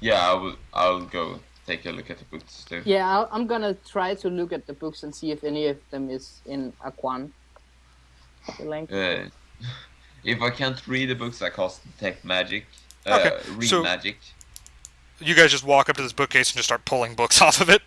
Yeah, I'll go take a look at the books too. Yeah, I'm gonna try to look at the books and see if any of them is in Aquan. The link. If I can't read the books, I cast detect magic. Okay, Read so magic. you guys just walk up to this bookcase and just start pulling books off of it.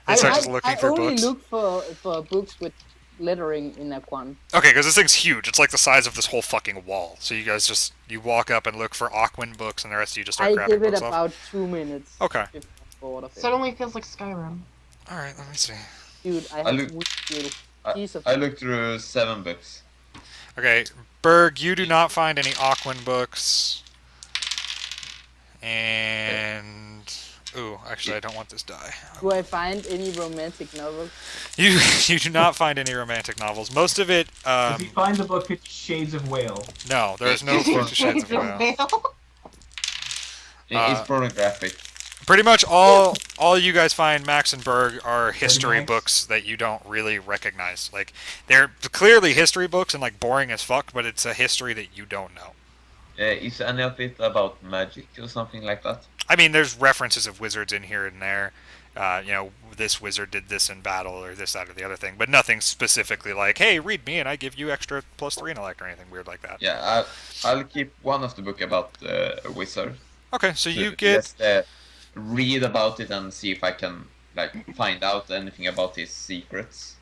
They start just looking I through only books. look for books with lettering in Aquan. Okay, because this thing's huge. It's like the size of this whole fucking wall. So you guys just you walk up and look for Aquan books, and the rest of you just start I grabbing give it books about off. 2 minutes. Okay. If I'm bored of it. Suddenly feels like Skyrim. All right, let me see. Dude, I have a piece of. I looked through 7 books. Okay, Berg, you do not find any Aquan books. And ooh, actually, I don't want this die. Do I find any romantic novels? You do not find any romantic novels. Most of it. If you find the book, it's Shades of Whale. No, there's no Shades of Whale. It's pornographic. Pretty much all you guys find, Max and Berg, are history Max? books that you don't really recognize. Like, they're clearly history books and like boring as fuck, but it's a history that you don't know. Is any of it about magic or something like that? I mean, there's references of wizards in here and there. You know, this wizard did this in battle, or this, that, or the other thing, but nothing specifically like, hey, read me and I give you extra +3 intellect or anything weird like that. Yeah, I'll keep one of the book about a wizard. Okay, so you Just, get... read about it and see if I can like find out anything about his secrets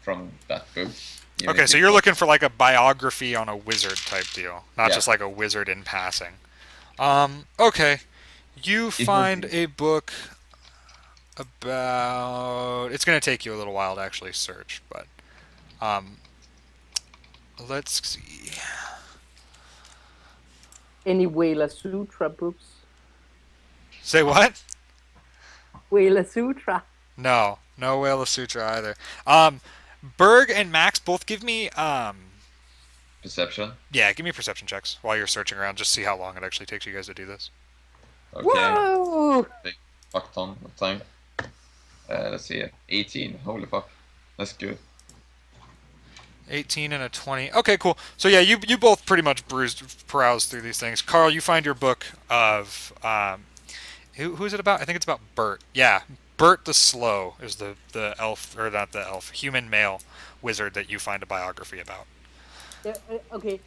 from that book. Okay, so you're looking for like a biography on a wizard type deal, not Yeah. just like a wizard in passing. Okay, you find a book about... It's going to take you a little while to actually search, but let's see. Any Wela Sutra books? Say what? Wela Sutra. No Whale of Sutra either. Berg and Max both give me perception. yeah, give me perception checks while you're searching around. Just see how long it actually takes you guys to do this. Okay. Whoa! Fuck ton of time. Let's see. 18. Holy fuck. That's good. 18 and a 20. Okay, cool. So yeah, you both pretty much peruse through these things. Carl, you find your book of who is it about? I think it's about Bert. Yeah, Bert the Slow is the elf, or not the elf, human male wizard that you find a biography about. Yeah, okay.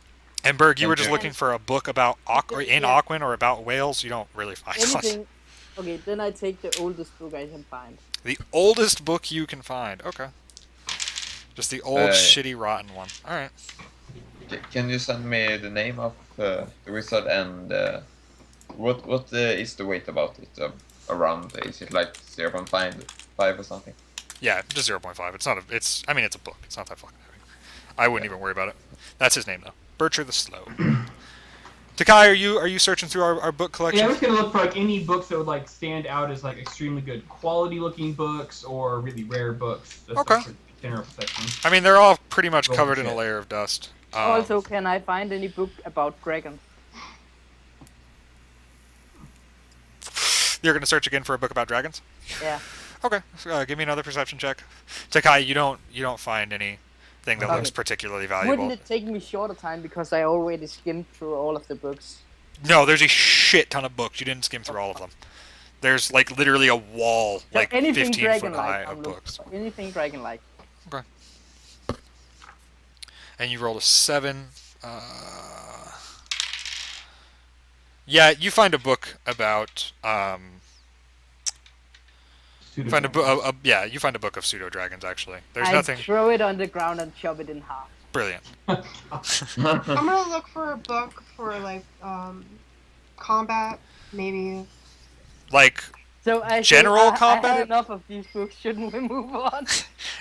And Berg, you were just Okay. looking for a book about Aquan or about whales. You don't really find much. Anything. Okay, then I take the oldest book I can find. The oldest book you can find. Okay. Just the old shitty rotten one. All right. Can you send me the name of the wizard and what is the weight about it around? Is it like 0.5 or something? Yeah, just 0.5. It's not a. It's. I mean, it's a book. It's not that fucking heavy. I wouldn't even worry about it. That's his name though. Bercher the Slow. Takai, are you searching through our book collection? Yeah, I was gonna look for like any books that would like stand out as like extremely good quality looking books or really rare books. Just, Okay. Like, for general section. I mean, they're all pretty much Oh, covered in a shit. layer of dust. Also, can I find any book about dragons? You're gonna search again for a book about dragons? Yeah. Okay. So, give me another perception check. Takai, you don't find anything that Okay. looks particularly valuable. Wouldn't it take me shorter time because I already skimmed through all of the books? No, there's a shit ton of books. You didn't skim through all of them. There's like literally a wall, So like anything 15 foot dragon-like, high I'm of looking books. for. Anything dragon-like. Okay. And you rolled a 7. Yeah, you find a book about Pseudo- find yeah, you find a book of pseudo dragons actually. There's I nothing throw it on the ground and chop it in half. brilliant. I'm gonna look for a book for like combat, maybe. Like, So I think General I combat? had enough of these books. Shouldn't we move on?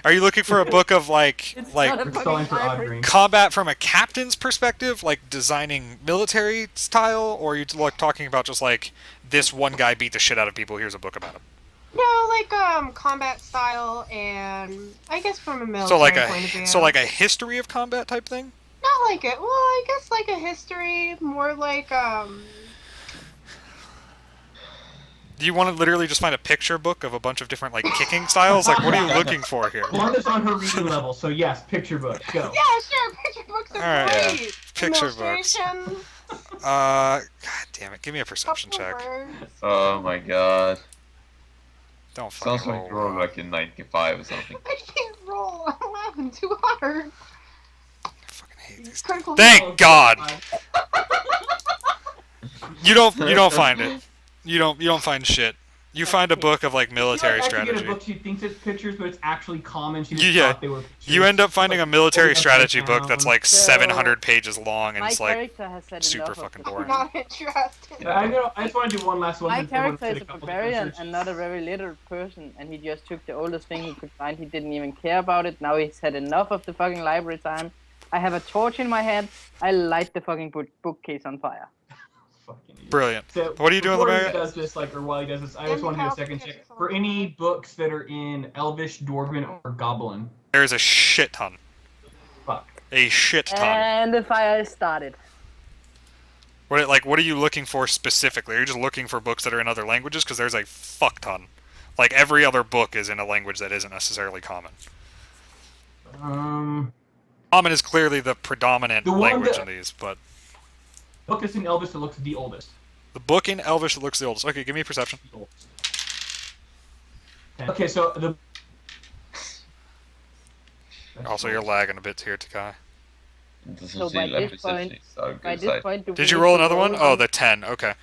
are you looking for a book of like It's like not a We're fucking stalling for library. Audrey. combat from a captain's perspective, like designing military style, or are you like talking about just like this one guy beat the shit out of people? Here's a book about him. No, like combat style, and I guess from a military So like point of view. a history of combat type thing. Not like it. Well, I guess like a history, more like Do you want to literally just find a picture book of a bunch of different like kicking styles? Like, what are you looking for here? Wanda's on her reading level, so yes, picture book, go. Yeah, sure. Picture books are Alright, great. picture books. Illustration. God damn it! Give me a perception Couple check. words. Oh my god. Don't Sounds fucking like roll. you're like a 95 or something. I can't roll. I'm laughing too hard. I fucking hate these. Critical Thank fail. God. You don't find it. You don't find shit. You find a book of like military She like, actually strategy. get a book, she thinks it's pictures, but it's actually common. She just Yeah. thought they were pictures. You end up finding a military Like, strategy upside book that's down. like So, 700 pages long, and My it's like character has said super enough fucking of boring. I'm not interested. I know. I just want to do one last one. My since everyone character did is a couple barbarian different and not a very literal person, and he just took the oldest thing he could find. He didn't even care about it. Now he's had enough of the fucking library time. I have a torch in my hand. I light the fucking bookcase on fire. Fucking idiot. Brilliant. So What are you doing, before he Lemuria? does this, like, or while he does this, I just And want to do a how second pictures check on for any fire. books that are in Elvish, Dwarven, or Goblin. There's a shit ton. Fuck. A shit ton. And the fire is started. What are you looking for specifically? Are you just looking for books that are in other languages? Because there's a fuck ton. Like every other book is in a language that isn't necessarily common. Common is clearly the predominant The one language that- in these, but book that's in Elvish that looks the oldest. the book in Elvish that looks the oldest. Okay, give me a perception. Okay, so the. Also, you're lagging a bit here, Takai. It doesn't So by seem like this point- perception is our By good this side. point, do Did we you need roll to another one? how- Oh, the 10. Okay.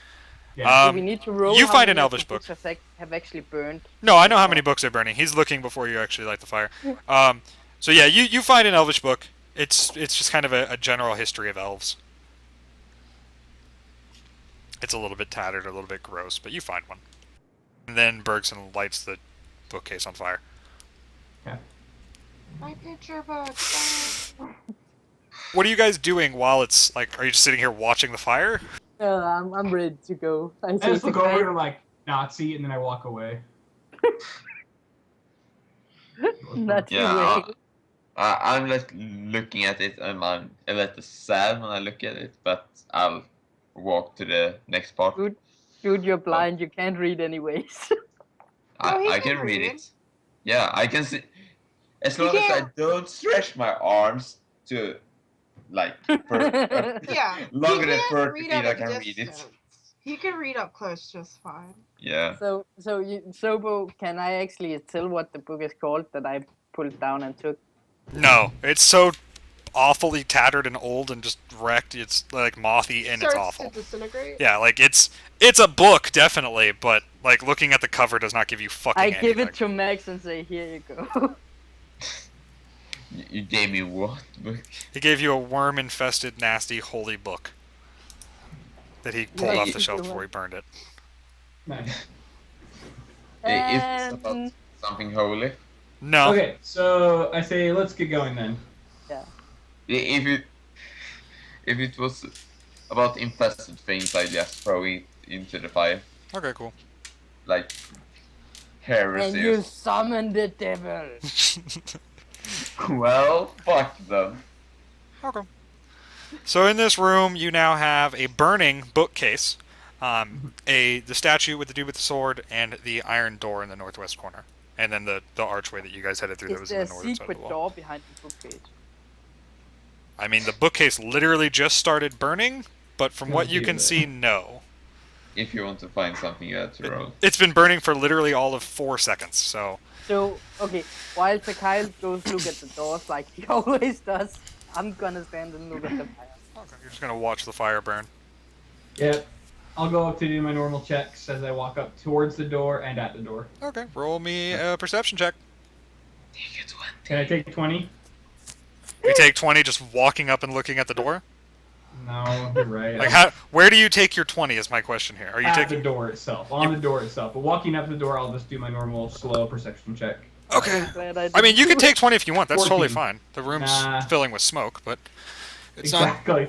Yeah. Do we need to roll you how find an many of the Elvish book. books have actually burned? No, I know how many books are burning. He's looking before you actually light the fire. So yeah, you find an Elvish book. It's just kind of a general history of elves. It's a little bit tattered, a little bit gross, but you find one. And then Bergson lights the bookcase on fire. My picture book. What are you guys doing while it's like? Are you just sitting here watching the fire? I'm ready to go. I just look over and I'm like, Nazi, and then I walk away. Not Yeah, way. I'm like looking at it and I'm a little sad when I look at it, but I'll walk to the next part. Dude, you're blind. You can't read anyways. No, he I can can read read. it. Yeah, I can see. As He long as I can't- don't stretch my arms to like Yeah. longer he than can't 30 read feet, at I a can read it. distance. He can read up close just fine. Yeah. So Sobo, can I actually tell what the book is called that I pulled down and took? No, it's so awfully tattered and old and just wrecked. It's like mothy and it's Starts awful. to disintegrate. Yeah, like it's a book definitely, but like looking at the cover does not give you fucking I give anything. it to Max and say, here you go. You gave me what book? He gave you a worm-infested, nasty, holy book that he pulled Yeah, off the you shelf do before he burned it. Nice. It's about And something holy. No. Okay, so I say let's get going then. If it was about infested things, I just throw it into the fire, Okay, cool. like and heresy. you summon the devil. Well, fuck them. Okay. So in this room, you now have a burning bookcase, the statue with the dude with the sword, and the iron door in the northwest corner, and then the archway that you guys headed through that Is was there in a the northern side of secret the wall. door behind the bookcase? I mean, the bookcase literally just started burning, but from what you can see, no. If you want to find something, you have to roll. It's been burning for literally all of 4 seconds, so... So, okay, while Takyle goes look at the doors like he always does, I'm gonna stand and look at the fire. Okay, you're just gonna watch the fire burn. Yep. I'll go up to do my normal checks as I walk up towards the door and at the door. Okay, roll me a perception check. Can I take 20? You take 20 just walking up and looking at the door? No, you're right. Like, where do you take your 20 is my question here. Are you at taking... the door itself, on the door itself. But walking up the door, I'll just do my normal slow perception check. Okay. I'm glad I mean, you can didn't take 20 if you want. That's totally 14. fine. The room's Nah. filling with smoke, but it's Exactly.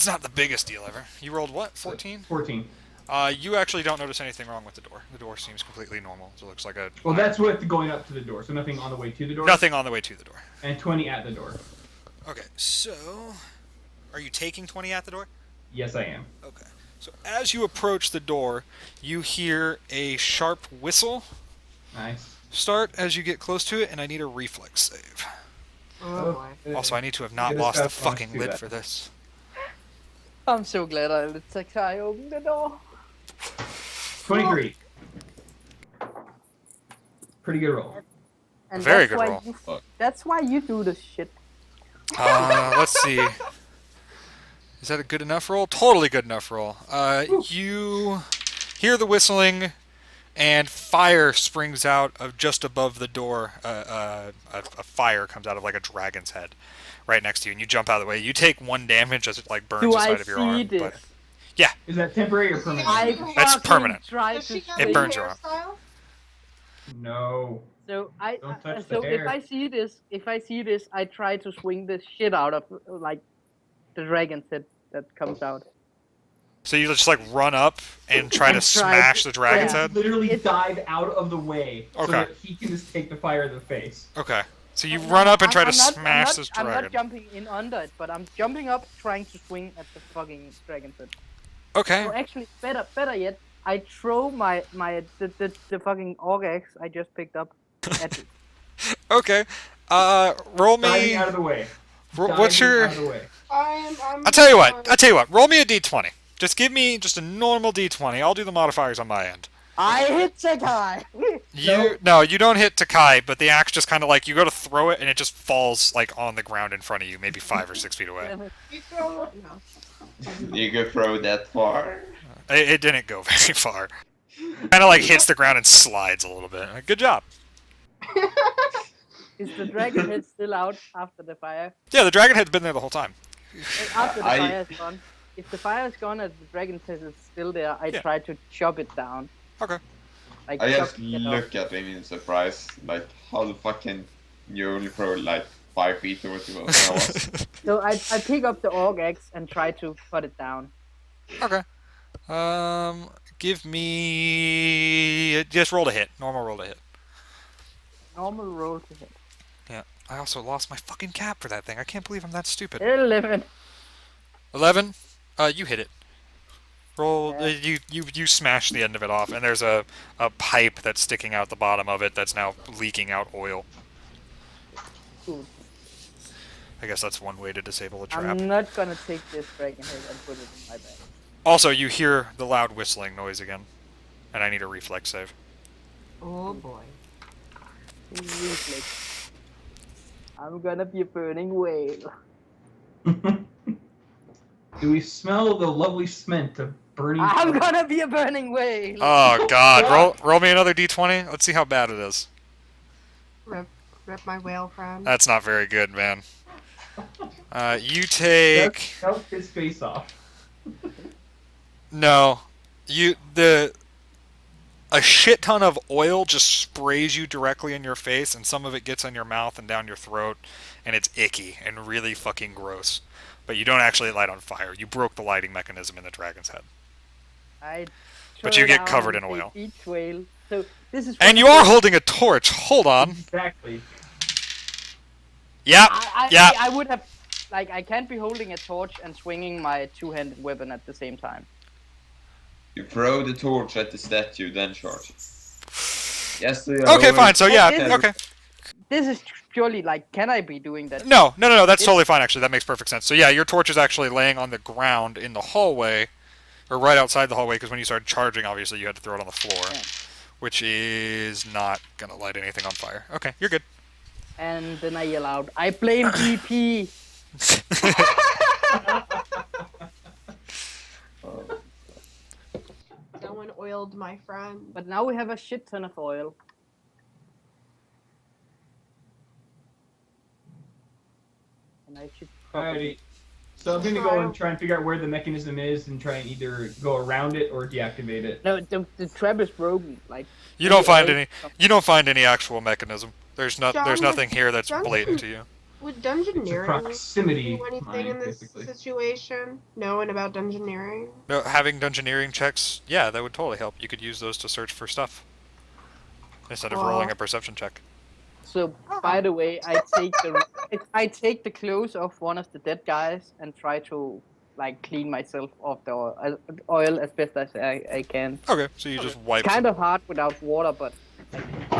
not the biggest deal ever. You rolled what? 14? 14. You actually don't notice anything wrong with the door. The door seems completely normal. It looks like a... Well, that's with going up to the door, so nothing on the way to the door. Nothing on the way to the door. And 20 at the door. Okay, so... Are you taking 20 at the door? Yes, I am. Okay. So as you approach the door, you hear a sharp whistle Nice. start as you get close to it, and I need a reflex save. Oh boy. Also, I need to have not Get a lost the stat bonus fucking to lid that. for this. I'm so glad I let Sakai open the door. 23. Pretty good roll. And Very that's good why roll. that's why you do this shit. Let's see. Is that a good enough roll? Totally good enough roll. You hear the whistling, and fire springs out of just above the door. A fire comes out of like a dragon's head right next to you, and you jump out of the way. You take 1 damage as it like burns Do the I side of your arm. see this? But Is that temporary or permanent? I That's fucking permanent. tried Does to she have It a burns your arm. hairstyle? No. So Don't touch the so if hair. I see this, I try to swing the shit out of like the dragon's head that comes out. so you just like run up and try to And try smash to- the dragon's yeah. head. Literally It's- dive out of the way so Okay. that he can just take the fire in the face. Okay. So you I'm run not- up and try to I'm not- smash this I'm dragon. not jumping in under it, but I'm jumping up trying to swing at the fucking dragon's head. Okay. Or actually, better yet, I throw the fucking orc axe I just picked up at it. Okay. Roll Diving me. out of the way. What's Diving your? out of the way. I'm I'll tell you what. Roll me a d20. Just give me just a normal d20. I'll do the modifiers on my end. I hit Sakai! No, you don't hit Takai, but the axe just kind of like you go to throw it and it just falls like on the ground in front of you, maybe 5 or 6 feet away. You throw it? No. You could throw that far. It didn't go very far. Kind of like hits the ground and slides a little bit. Good job. Is the dragon head still out after the fire? Yeah, the dragon head's been there the whole time. After the I- fire is gone. If the fire is gone and the dragon's head is still there, I Yeah. try to chop it down. Okay. Like, I chop just it off. look at him in surprise, like how the fuck can you only throw like 5 feet or what it was? So I pick up the orc axe and try to cut it down. Okay. Give me just roll to hit. Normal roll to hit. Normal roll to hit. Yeah. I also lost my fucking cap for that thing. I can't believe I'm that stupid. 11. 11. You hit it. Roll. Yeah. You smash the end of it off, and there's a pipe that's sticking out the bottom of it that's now leaking out oil. Good. I guess that's one way to disable a trap. I'm not gonna take this dragon head and put it in my bag. Also, you hear the loud whistling noise again, and I need a reflex save. Oh boy. Reflex. I'm gonna be a burning whale. Do we smell the lovely scent of burning? I'm gonna be a burning whale. Oh God! Roll me another d20. Let's see how bad it is. Rip my whale friend. That's not very good, man. You take Help his face off. no. A shit ton of oil just sprays you directly in your face, and some of it gets on your mouth and down your throat, and it's icky and really fucking gross. But you don't actually light on fire. You broke the lighting mechanism in the dragon's head. But you get covered in oil. Each whale. So this is. And you are holding a torch. Hold on. Exactly. Yeah. Yeah. I would have. Like, I can't be holding a torch and swinging my two-handed weapon at the same time. You throw the torch at the statue, then charge. Yes. So Okay, fine. So yeah. This is- Okay. This is purely like, can I be doing that? No. That's totally fine. Actually, that makes perfect sense. So yeah, your torch is actually laying on the ground in the hallway, or right outside the hallway. Because when you started charging, obviously you had to throw it on the floor, Yeah. which is not gonna light anything on fire. Okay, you're good. And then I yell out, I blame BP. No one oiled my friend. But now we have a shit ton of oil. And I should probably... Alrighty. So I'm gonna go and try and figure out where the mechanism is and try and either go around it or deactivate it. No, the trap is broken. Like, You don't find oil- any. You don't find any actual mechanism. There's not. There's John, nothing here that's John- blatant to you. Would It's a dungeoneering proximity do anything mine, in this basically. situation? Knowing about dungeoneering? No, having dungeoneering checks, yeah, that would totally help. You could use those to search for stuff instead of Well- rolling a perception check. So, by the way, I take the clothes of one of the dead guys and try to like clean myself of the oil as best as I can. Okay, so you just wipe. Kind of hard without water, but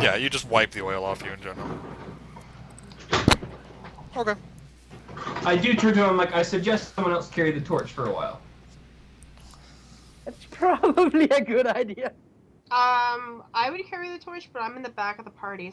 Yeah, you just wipe the oil off you in general. Okay. I do turn to him like I suggest someone else carry the torch for a while. Probably a good idea. I would carry the torch, but I'm in the back of the party,